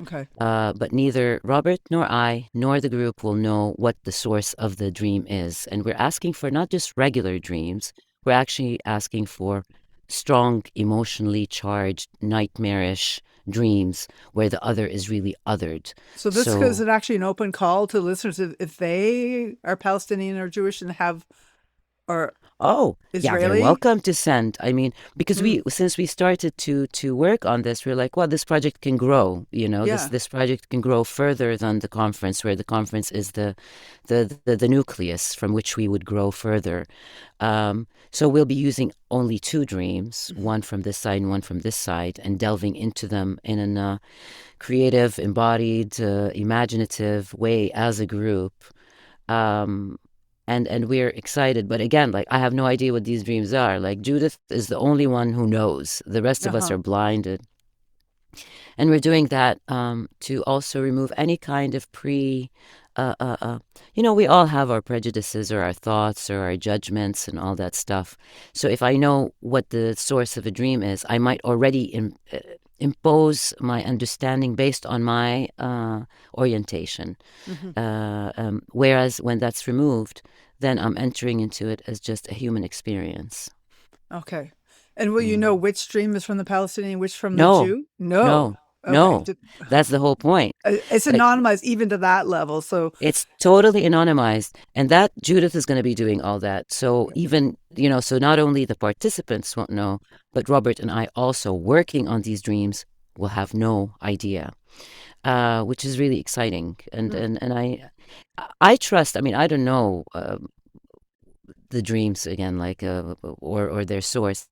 Okay. But neither Robert nor I nor the group will know what the source of the dream is. And we're asking for not just regular dreams, we're actually asking for strong, emotionally charged, nightmarish dreams where the other is really othered. So this is So, actually an open call to listeners if they are Palestinian or Jewish and have or oh, yeah, they're Israeli. welcome to send. I mean, because Mm. since we started to work on this, we're like, well, this project can grow. This Yeah. this project can grow further than the conference, where the conference is the nucleus from which we would grow further. So we'll be using only two dreams, one from this side and one from this side, and delving into them in a creative, embodied, imaginative way as a group. Um, and we're excited, but again, like, I have no idea what these dreams are. Like, Judith is the only one who knows. The rest of us Uh-huh. are blinded, and we're doing that to also remove any kind of uh, uh, uh, we all have our prejudices or our thoughts or our judgments and all that stuff. So if I know what the source of a dream is, I might already impose my understanding based on my orientation. Hmm. Whereas when that's removed, then I'm entering into it as just a human experience. Okay. And will you know Mm. which stream is from the Palestinian, which from the No, Jew? No. no, Okay. no. That's the whole point. It's Like, anonymized even to that level. So, it's totally anonymized, and that Judith is going to be doing all that. So even, so not only the participants won't know, but Robert and I also working on these dreams will have no idea, which is really exciting. And mm, and and I trust. I mean, I don't know the dreams again, like or their source.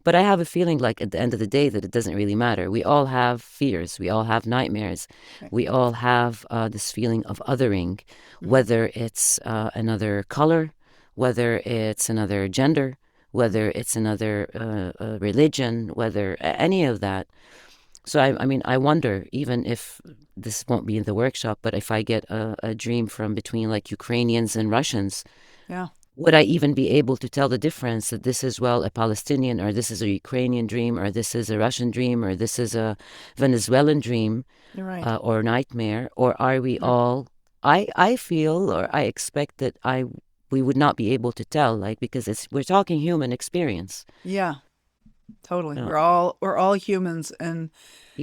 But I have a feeling like at the end of the day that it doesn't really matter. We all have fears. We all have nightmares. okay. We all have this feeling of othering, Mhm. whether it's another color, whether it's another gender, whether it's another religion, whether any of that. So I mean, I wonder, even if this won't be in the workshop, but if I get a dream from between like Ukrainians and Russians, Yeah, would I even be able to tell the difference that this is, well, a Palestinian, or this is a Ukrainian dream, or this is a Russian dream, or this is a Venezuelan dream, you're right. or nightmare? Or are we Yeah. all? I feel, or I expect that we would not be able to tell, like, because we're talking human experience. Yeah, totally. Uh, We're all humans, and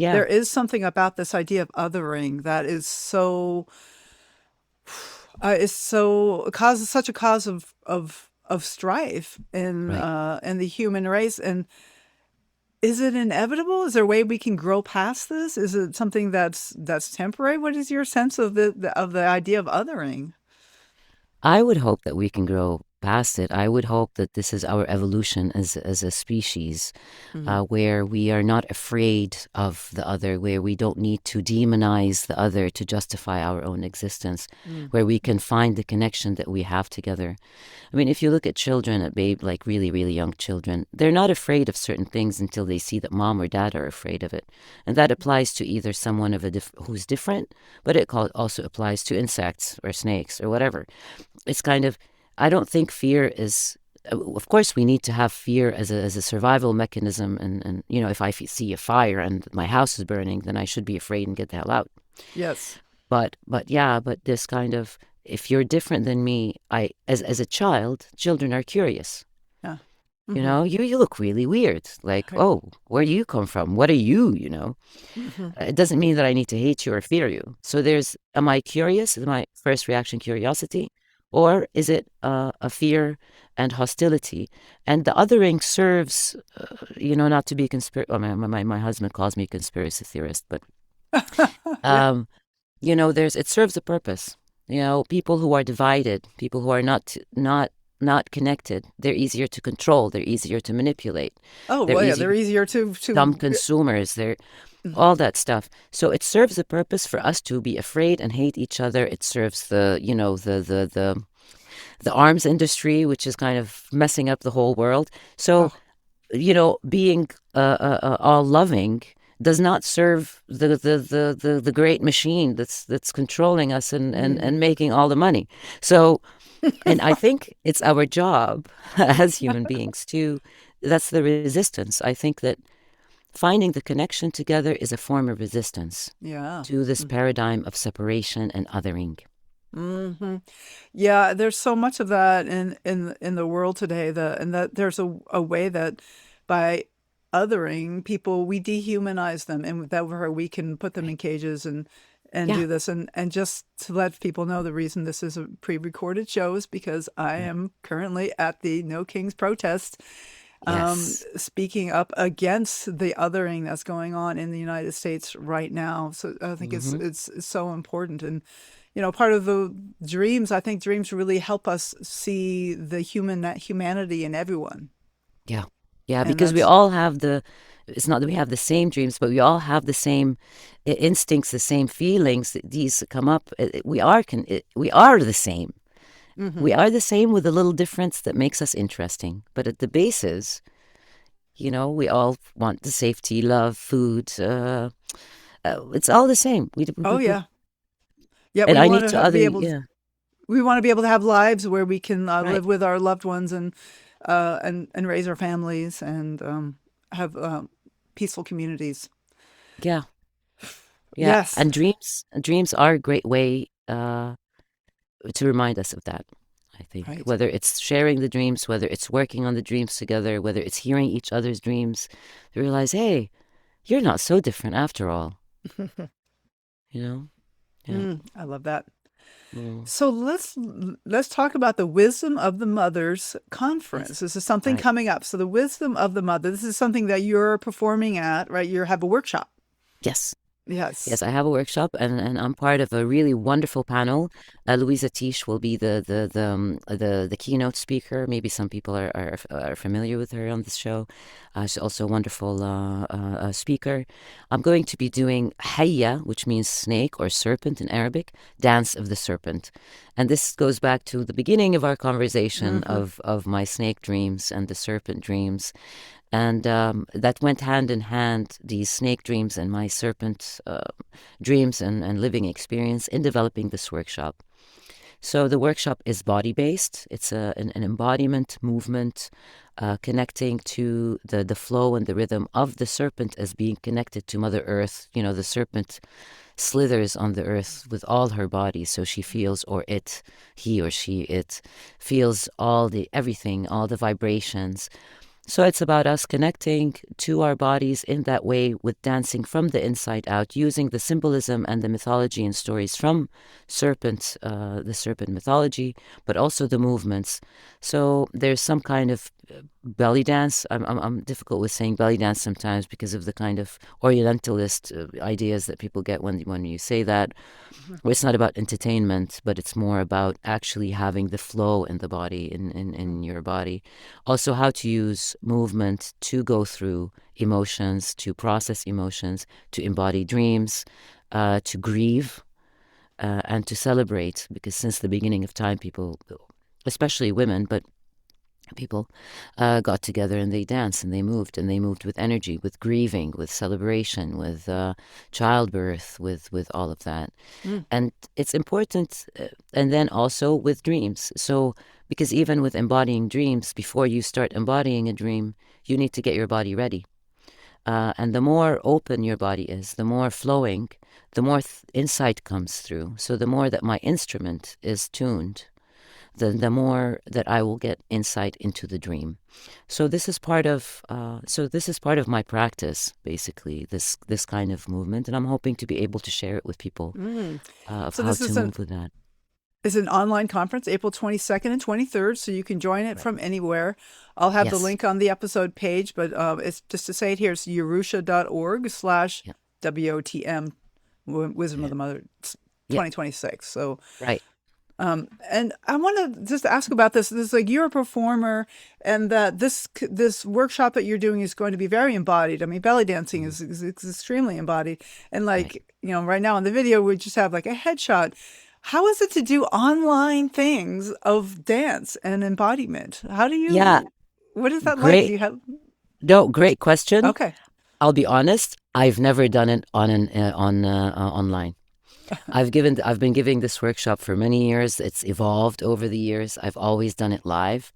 yeah, there is something about this idea of othering that is so causes such a cause of strife right. in the human race. And is it inevitable? Is there a way we can grow past this? Is it something that's temporary? What is your sense of the idea of othering? I would hope that we can grow past it. I would hope that this is our evolution as a species, Hmm. where we are not afraid of the other, where we don't need to demonize the other to justify our own existence, Mm. where we can find the connection that we have together. I mean, if you look at children, like really, really young children, they're not afraid of certain things until they see that mom or dad are afraid of it. And that applies to either someone who's different, but it also applies to insects or snakes or whatever. It's kind of, I don't think fear is, of course we need to have fear as a survival mechanism, and if I see a fire and my house is burning, then I should be afraid and get the hell out. Yes. but this kind of, if you're different than me, as a child, children are curious. Yeah. You Mm-hmm. know, you look really weird. Like, Right. oh, where do you come from? What are you? You know, Mm-hmm. it doesn't mean that I need to hate you or fear you. So am I curious? Is my first reaction curiosity? Or is it a fear and hostility? And the othering serves, not to be my husband calls me a conspiracy theorist, but, Yeah. um, it serves a purpose. People who are divided, people who are not connected, they're easier to control, they're easier to manipulate, Oh, they're well, yeah, easier they're easier to dumb consumers, they're all that stuff. So it serves a purpose for us to be afraid and hate each other. It serves the arms industry, which is kind of messing up the whole world. So, oh. being all loving does not serve the great machine that's controlling us and Mm. making all the money. So, and I think it's our job as human beings to, that's the resistance. I think that finding the connection together is a form of resistance Yeah. to this paradigm of separation and othering. Mm-hmm. Yeah, there's so much of that in the world today. And that there's a way that by othering people, we dehumanize them, and that where we can put them in Right. cages and Yeah. do this. And just to let people know, the reason this is a pre-recorded show is because I Mm. am currently at the No Kings protest, Yes. speaking up against the othering that's going on in the United States right now. So I think Hmm. it's so important. And part of the dreams, I think dreams really help us see the humanity in everyone. Yeah. Yeah. And Because we that's, all have it's not that we have the same dreams, but we all have the same instincts, the same feelings. These come up. We are the same. hmm We are the same with a little difference that makes us interesting. But at the basis, we all want the safety, love, food. It's all the same. oh yeah. Yeah, And we I want need to to other, be able yeah, we want to be able to have lives where we can right. live with our loved ones and raise our families and have peaceful communities. Yeah. Yeah. Yes, And dreams are a great way to remind us of that. I think right. whether it's sharing the dreams, whether it's working on the dreams together, whether it's hearing each other's dreams, to realize, hey, you're not so different after all. You know? Yeah. I love that. Mm, So let's talk about the Wisdom of the Mothers yes. conference. This is something Right. coming up. So the Wisdom of the Mother. This is something that you're performing at, right? You have a workshop. Yes. Yes. Yes, I have a workshop, and I'm part of a really wonderful panel. Louisa Tish will be the keynote speaker. Maybe some people are familiar with her on this show. She's also a wonderful speaker. I'm going to be doing Hayya, which means snake or serpent in Arabic, dance of the serpent, and this goes back to the beginning of our conversation hmm of my snake dreams and the serpent dreams. And that went hand in hand, these snake dreams and my serpent dreams and living experience in developing this workshop. So the workshop is body based. It's an embodiment movement connecting to the flow and the rhythm of the serpent as being connected to Mother Earth. The serpent slithers on the earth with all her body, so she feels, or he or she, it feels everything, all the vibrations. So it's about us connecting to our bodies in that way with dancing from the inside out, using the symbolism and the mythology and stories from the serpent mythology, but also the movements. So there's some kind of belly dance. I'm difficult with saying belly dance sometimes because of the kind of Orientalist ideas that people get when you say that. Well, it's not about entertainment, but it's more about actually having the flow in the body, in your body. Also, how to use movement to go through emotions, to process emotions, to embody dreams, to grieve, and to celebrate. Because since the beginning of time, people, especially women, but people got together and they danced and they moved with energy, with grieving, with celebration, with childbirth, with all of that. Mm. And it's important, and then also with dreams. So because even with embodying dreams, before you start embodying a dream, you need to get your body ready. And the more open your body is, the more flowing, the more insight comes through. So the more that my instrument is tuned, the more that I will get insight into the dream. So this is part of my practice, basically, this kind of movement, and I'm hoping to be able to share it with people Mm. of So how this to is move with that. an online conference, April 22nd and 23rd, so you can join it Right. from anywhere. I'll have the Yes. link on the episode page, but it's just to say it here, it's yerusha.org slash Yeah. WOTM, Wisdom of Yeah. the Mother Yeah. 2026. So, Right. and I want to just ask about this. This is like you're a performer, and that this workshop that you're doing is going to be very embodied. I mean, belly dancing Mhm. is extremely embodied, and Right. like right now in the video we just have like a headshot. How is it to do online things of dance and embodiment? How do Yeah. you? What is that like? Do Great. you have? No, great question. Okay. I'll be honest. I've never done it on online. I've been giving this workshop for many years. It's evolved over the years. I've always done it live.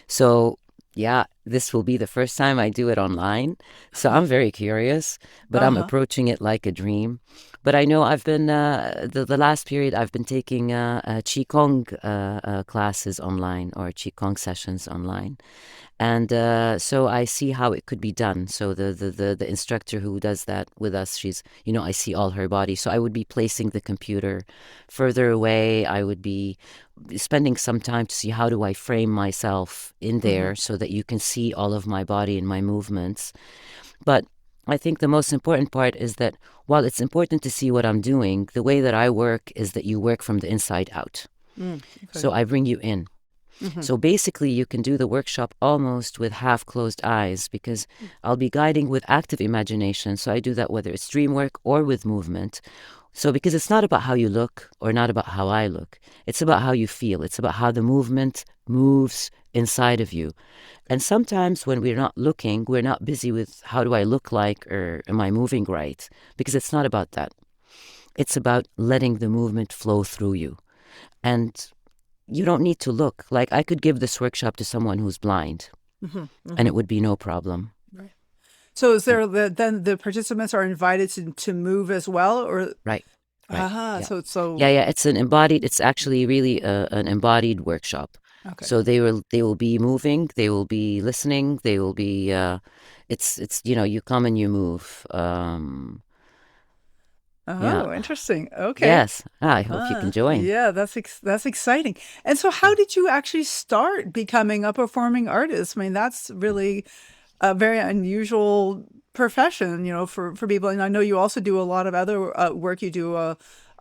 So, yeah, this will be the first time I do it online. So I'm very curious, but I'm Uh-huh. approaching it like a dream. But I know I've been, the last period, I've been taking Qigong classes online or Qigong sessions online. And so I see how it could be done. So the instructor who does that with us, she's, I see all her body. So I would be placing the computer further away. I would be spending some time to see how do I frame myself in Mm-hmm. there so that you can see all of my body and my movements. But I think the most important part is that while it's important to see what I'm doing, the way that I work is that you work from the inside out. Okay. So I bring you in. Mm-hmm. So basically, you can do the workshop almost with half closed eyes because I'll be guiding with active imagination. So I do that whether it's dream work or with movement. So because it's not about how you look or not about how I look, it's about how you feel. It's about how the movement moves inside of you. And sometimes when we're not looking, we're not busy with how do I look like or am I moving right? Because it's not about that. It's about letting the movement flow through you. And you don't need to look. Like I could give this workshop to someone who's blind Mm-hmm. and Mm-hmm. it would be no problem. Right. So is Yeah. there then the participants are invited to move as well, or Right. Right. aha? Yeah. So Yeah. Yeah. It's an embodied. It's actually really an embodied workshop. okay. So they will be moving. They will be listening. They will be. It's you come and you move. Yeah. Oh, interesting. Okay. Yes. I hope you can join. Yeah, that's exciting. And so, how did you actually start becoming a performing artist? I mean, that's really a very unusual profession, for people. And I know you also do a lot of other work. You do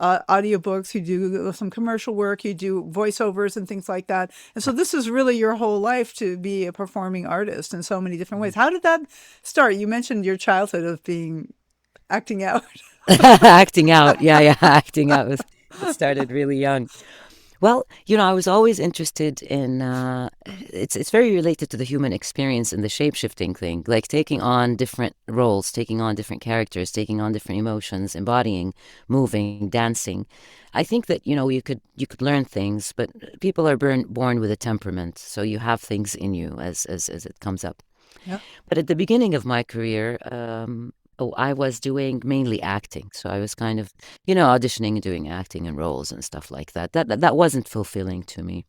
audiobooks, you do some commercial work, you do voiceovers and things like that. And so, this is really your whole life to be a performing artist in so many different ways. How did that start? You mentioned your childhood of being acting out. Acting out. Yeah. Yeah. Acting out it started really young. Well, I was always interested in it's very related to the human experience and the shape-shifting thing, like taking on different roles, taking on different characters, taking on different emotions, embodying, moving, dancing. I think that, you could learn things, but people are born with a temperament, so you have things in you as it comes up. Yeah. But at the beginning of my career, I was doing mainly acting. So I was kind of, auditioning and doing acting and roles and stuff like that. That wasn't fulfilling to me.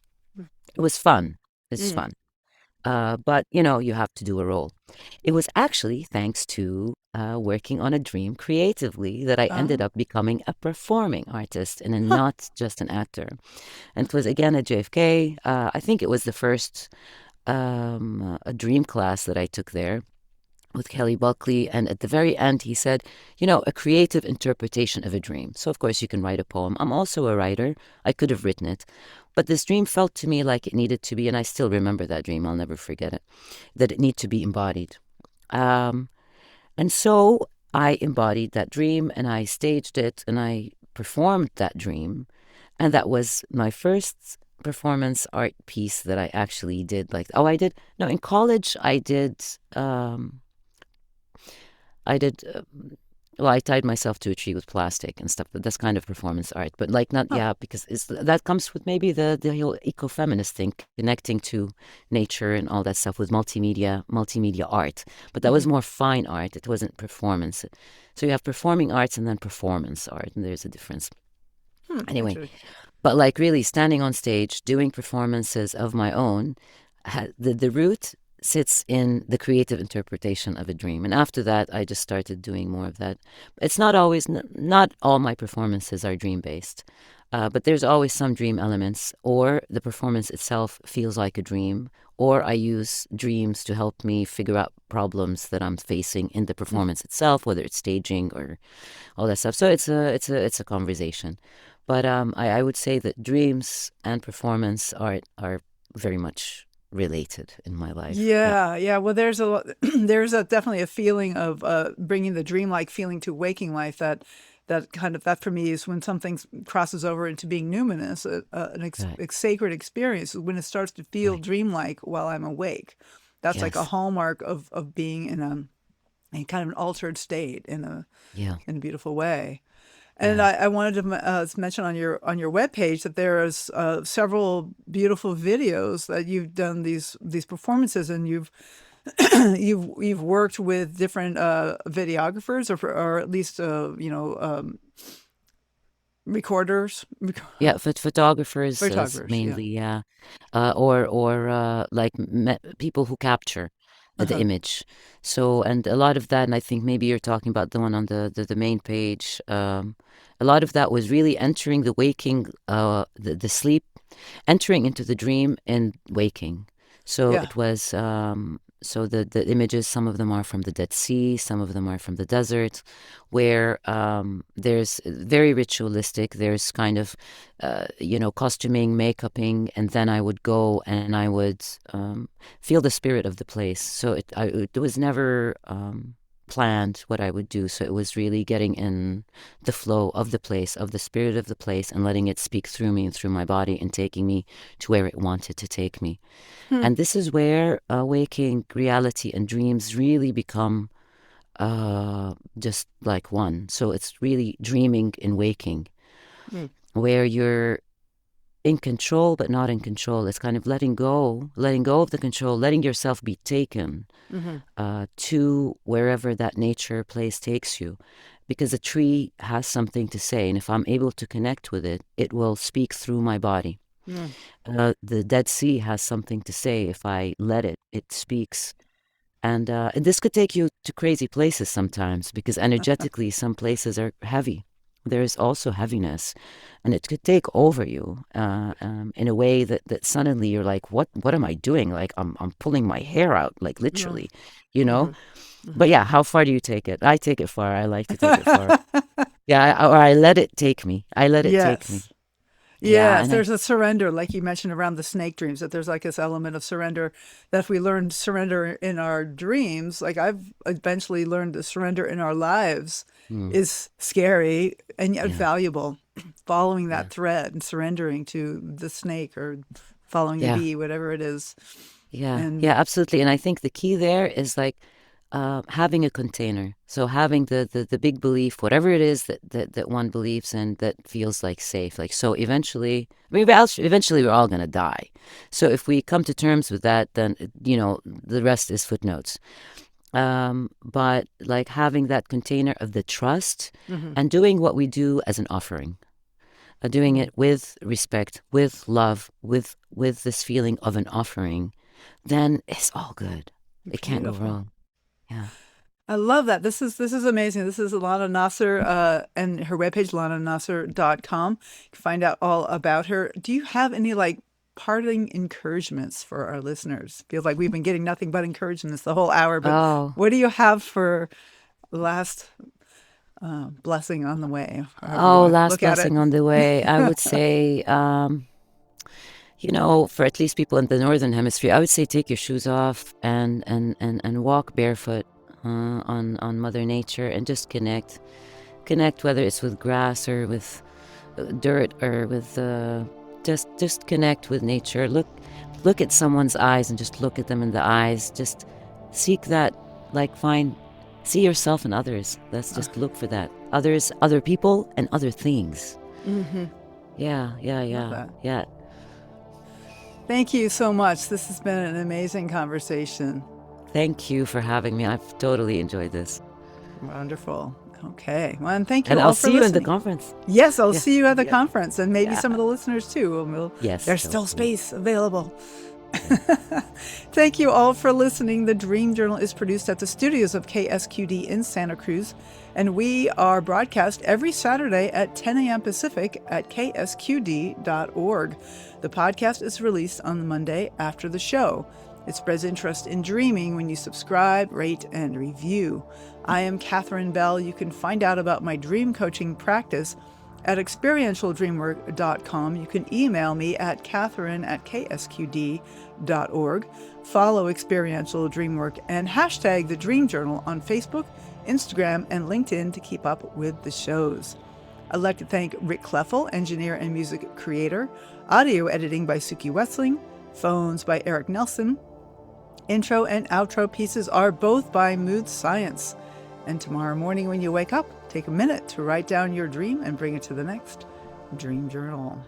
It was fun. It's Mm. fun. But, you have to do a role. It was actually thanks to working on a dream creatively that I ended Oh. up becoming a performing artist and Huh. not just an actor. And it was again at JFK. I think it was the first a dream class that I took there with Kelly Buckley. And at the very end, he said, a creative interpretation of a dream. So, of course, you can write a poem. I'm also a writer. I could have written it. But this dream felt to me like it needed to be, and I still remember that dream. I'll never forget it, that it needed to be embodied. Um, and so I embodied that dream and I staged it and I performed that dream. And that was my first performance art piece that I actually did. I did, no, in college, I did well, I tied myself to a tree with plastic and stuff. That's kind of performance art, but like not, Huh. yeah, because that comes with maybe the whole ecofeminist thing, connecting to nature and all that stuff with multimedia art. But that was Hmm. more fine art. It wasn't performance. So you have performing arts and then performance art, and there's a difference. Anyway, Interesting. but like really standing on stage, doing performances of my own, the root sits in the creative interpretation of a dream. And after that, I just started doing more of that. It's not always, not all my performances are dream based, but there's always some dream elements, or the performance itself feels like a dream, or I use dreams to help me figure out problems that I'm facing in the performance itself, whether it's staging or all that stuff. So it's a conversation. But I would say that dreams and performance are very much related in my life. Yeah. Yeah, yeah. Well, there's there's definitely a feeling of bringing the dreamlike feeling to waking life. That for me is when something crosses over into being numinous, Right. sacred experience. When it starts to feel Right. dreamlike while I'm awake, that's like a Yes. hallmark of being in kind of an altered state Yeah. in a beautiful way. And Yeah. I wanted to mention on your webpage that there is several beautiful videos that you've done these performances, and you've worked with different videographers or at least recorders, Yeah. Photographers photographers. Yeah. mainly. Yeah. Or like people who capture the Uh-huh. image. So, and a lot of that, and I think maybe you're talking about the one on the main page. A lot of that was really entering the waking, the sleep, entering into the dream and waking. So Yeah. it was, so the images, some of them are from the Dead Sea, some of them are from the desert, where there's very ritualistic. There's kind of, costuming, makeuping, and then I would go and I would feel the spirit of the place. So it was never planned what I would do. So it was really getting in the flow of the place, of the spirit of the place, and letting it speak through me and through my body and taking me to where it wanted to take me. Hmm. And this is where waking reality and dreams really become just like one. So it's really dreaming and waking, Hmm. where you're in control but not in control. It's kind of letting go of the control, letting yourself be taken Hmm. to wherever that nature place takes you. Because a tree has something to say, and if I'm able to connect with it, it will speak through my body. Hmm. The Dead Sea has something to say. If I let it, it speaks. And this could take you to crazy places sometimes because energetically, some places are heavy. There is also heaviness, and it could take over you in a way that suddenly you're like, what am I doing? Like I'm pulling my hair out, like Yeah. literally, you know. Hmm. But yeah, how far do you take it? I take it far. I like to take it far. Yeah, or I let it take me. I let it take me. Yes. Yeah, Yes, and I there's a surrender, like you mentioned around the snake dreams, that there's like this element of surrender that if we learn to surrender in our dreams, like I've eventually learned to surrender in our lives mm, is scary and yet yeah, valuable. Following yeah, that thread and surrendering to the snake or following the yeah. bee, whatever it is. Yeah, And yeah, absolutely. And I think the key there is like having a container. So having the big belief, whatever it is that one believes in that feels like safe. Like, so eventually, I mean, eventually we're all going to die. So if we come to terms with that, then, the rest is footnotes. But like having that container of the trust mhm. and doing what we do as an offering, doing Mm, it with respect, with love, with this feeling of an offering, then it's all good. It can't go beautiful. wrong. Yeah. I love that. This is amazing. This is Lana Nasser and her webpage, lananasser.com. You can find out all about her. Do you have any like parting encouragements for our listeners? Feels like we've been getting nothing but encouragements the whole hour, but Oh, what do you have for last blessing on the way, or however you oh, want to last look at it? blessing on the way. I would say, for at least people in the northern hemisphere, I would say take your shoes off and walk barefoot on Mother Nature and just connect, whether it's with grass or with dirt or with just connect with nature. Look at someone's eyes and just look at them in the eyes. Just seek that, like find see yourself in others. Let's just look for that. Others, other people, and other things. Mm-hmm. Yeah, that. yeah. Thank you so much. This has been an amazing conversation. Thank you for having me. I've totally enjoyed this. Wonderful. Okay. Well, and thank you And all I'll for see you in listening. the conference. Yes, I'll Yeah. see you at the Yeah. conference, and maybe Yeah. some of the listeners too. Yes. There's still hopefully. space available. Thank you all for listening. The Dream Journal is produced at the studios of KSQD in Santa Cruz, and we are broadcast every Saturday at 10 a.m. Pacific at ksqd.org. The podcast is released on the Monday after the show. It spreads interest in dreaming when you subscribe, rate, and review. I am Catherine Bell. You can find out about my dream coaching practice at experientialdreamwork.com. You can email me at catherine@ksqd.org. Follow Experiential Dreamwork and hashtag The Dream Journal on Facebook, Instagram, and LinkedIn to keep up with the shows. I'd like to thank Rick Kleffel, engineer and music creator, audio editing by Suki Wessling, phones by Eric Nelson. Intro and outro pieces are both by Mood Science. And tomorrow morning when you wake up, take a minute to write down your dream and bring it to the next Dream Journal.